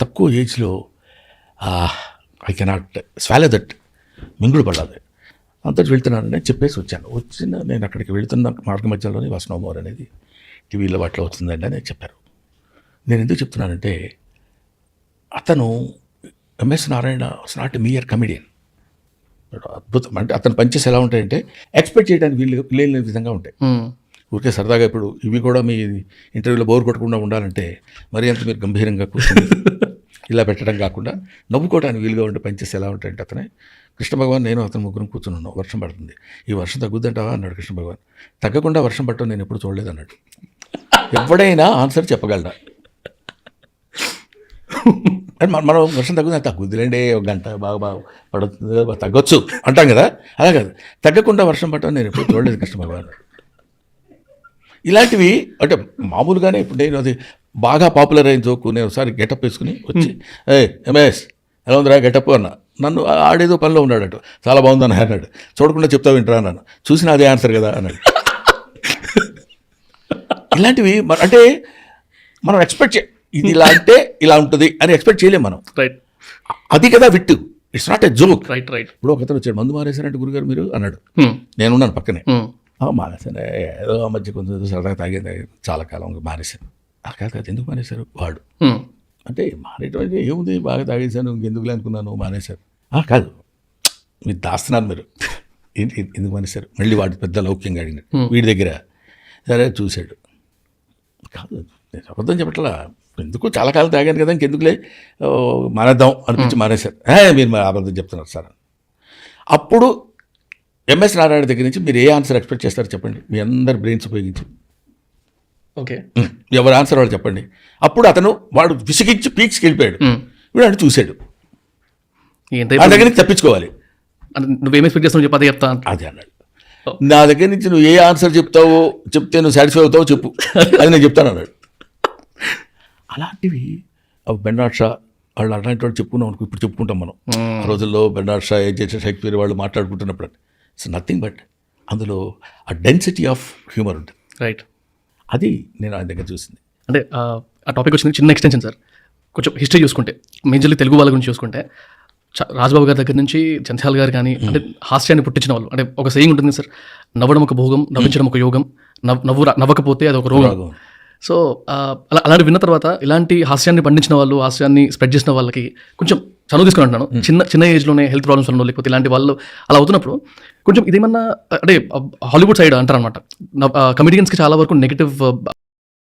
తక్కువ ఏజ్లో I cannot swallow that మింగుడు పడాలి అంతటి వెళ్తున్నానని చెప్పేసి వచ్చాను. నేను అక్కడికి వెళ్తున్న మార్గ మధ్యలోనే వాసనోమోర్ అనేది టీవీలో వాటిలో వస్తుందండి అని చెప్పారు. నేను ఎందుకు చెప్తున్నానంటే అతను MS Narayana was not a mere comedian. అద్భుతం. అంటే అతను పంచెస్ ఎలా ఉంటాయంటే ఎక్స్పెక్ట్ చేయడానికి లేని విధంగా ఉంటాయి. ఊరికే సరదాగా ఇప్పుడు ఇవి కూడా మీ ఇంటర్వ్యూలో బోర్ కొట్టకుండా ఉండాలంటే మరి అంత మీరు గంభీరంగా కూర్చొని ఇలా పెట్టడం కాకుండా నవ్వుకోవడానికి వీలుగా ఉండే పంచెస్ ఎలా ఉంటాయంటే అతనే కృష్ణ భగవాన్ నేను అతను ముగ్గురం కూర్చుని ఉన్నాం. వర్షం పడుతుంది. ఈ వర్షం తగ్గుద్దంటావా అన్నాడు కృష్ణ భగవాన్. తగ్గకుండా వర్షం పట్టడం నేను ఎప్పుడు చూడలేదు అన్నాడు. ఎవడైనా ఆన్సర్ చెప్పగలరా? మనం వర్షం తగ్గుద్దిలేండి ఒక గంట బాగా పడుతుంది తగ్గొచ్చు అంటాం కదా. అలా కాదు, తగ్గకుండా వర్షం పట్టడం నేను ఎప్పుడు చూడలేదు కృష్ణ భగవాన్. ఇలాంటివి అంటే మామూలుగానే ఇప్పుడు నేను అది బాగా పాపులర్ అయిన జోకు నేను ఒకసారి గెటప్ వేసుకుని వచ్చి ఎంఎస్ ఎలా ఉందిరా గెటప్ అన్న. నన్ను ఆడేదో పనిలో ఉన్నాడట. చాలా బాగుందని అన్నాడు. చూడకుండా చెప్తా వింటరా అన్నాను. చూసిన అదే ఆన్సర్ కదా అన్నాడు. ఇలాంటివి అంటే మనం ఎక్స్పెక్ట్ ఇది ఇలా అంటే ఇలా ఉంటుంది అని ఎక్స్పెక్ట్ చేయలేము మనం. రైట్, అది కదా wit. It's not a joke. Right right. ఇప్పుడు ఒకతను వచ్చాడు, మందు మానేశారంటే గురుగారు మీరు అన్నాడు. నేనున్నాను పక్కనే. మానేశాను ఏదో ఆ మధ్య కొంచెం సరదాగా తాగేది చాలా కాలం మానేశాను. కాదు ఎందుకు మానేశారు వాడు అంటే మానేటువంటి ఏముంది బాగా తాగేశాను ఇంకెందుకులే అనుకున్నాను మానేశారు. కాదు మీరు దాస్తున్నారు మీరు ఎందుకు మానేశారు. మళ్ళీ వాడు పెద్ద లౌక్యంగా అడిగినాడు వీడి దగ్గర. సరే చూశాడు. కాదు నేను అబద్ధం చెప్పట్లా, ఎందుకు చాలా కాలం తాగాను కదా ఇంకెందుకులే మానేద్దాం అనిపించి మానేశారు. మీరు అబద్ధం చెప్తున్నారు సార్. అప్పుడు ఎంఎస్ నారాయణ దగ్గర నుంచి మీరు ఏ ఆన్సర్ ఎక్స్పెక్ట్ చేస్తారో చెప్పండి. మీ అందరి బ్రెయిన్స్ ఉపయోగించి ఓకే ఎవరు ఆన్సర్ వాళ్ళు చెప్పండి. అప్పుడు అతను వాడు విసిగించి పీక్స్కి వెళ్ళిపోయాడు. వీడు అంటే చూశాడు ఆ దగ్గర నుంచి తప్పించుకోవాలి. నువ్వేం ఎక్స్పెక్ట్ చేస్తావు చెప్పి అదే చెప్తా అదే అన్నాడు. నా దగ్గర నుంచి నువ్వు ఏ ఆన్సర్ చెప్తావో చెప్తే నువ్వు సాటిస్ఫై అవుతావో చెప్పు, అది నేను చెప్తాను అన్నాడు. అలాంటివి బెర్నాడ్ షా వాళ్ళు అలాంటి వాళ్ళు చెప్పుకున్నాం అనుకో. ఇప్పుడు చెప్పుకుంటాం మనం. ఆ రోజుల్లో బెర్నాడ్ షా షేక్స్పియర్ వాళ్ళు మాట్లాడుకుంటున్నప్పుడు ఇట్స్ నథింగ్ బట్ అందులో ఆ డెన్సిటీ ఆఫ్ హ్యూమర్ ఉంటుంది. రైట్, అది నేను ఆయన దగ్గర చూసింది. అంటే ఆ టాపిక్ వచ్చింది చిన్న ఎక్స్టెన్షన్ సార్. కొంచెం హిస్టరీ చూసుకుంటే మేజర్లీ తెలుగు వాళ్ళ గురించి చూసుకుంటే రాజ్బాబు గారి దగ్గర నుంచి చంద్రహాల్ గారు కానీ అంటే హాస్యాన్ని పుట్టించిన వాళ్ళు. అంటే ఒక సేయింగ్ ఉంటుంది సార్, నవ్వడం ఒక భోగం, నవ్వించడం ఒక యోగం, నవ్వకపోతే అది ఒక రోగం. సో అలాంటి విన్న తర్వాత ఇలాంటి హాస్యాన్ని పండించిన వాళ్ళు, హాస్యాన్ని స్ప్రెడ్ చేసిన వాళ్ళకి కొంచెం చనువు తీసుకుని అంటున్నాను. చిన్న ఏజ్లోనే హెల్త్ ప్రాబ్లమ్స్ ఉండవు లేకపోతే ఇలాంటి వాళ్ళు అలా అవుతున్నప్పుడు కొంచెం ఇదేమన్నా అంటే హాలీవుడ్ సైడ్ అంటారనమాట కమెడియన్స్కి చాలా వరకు నెగిటివ్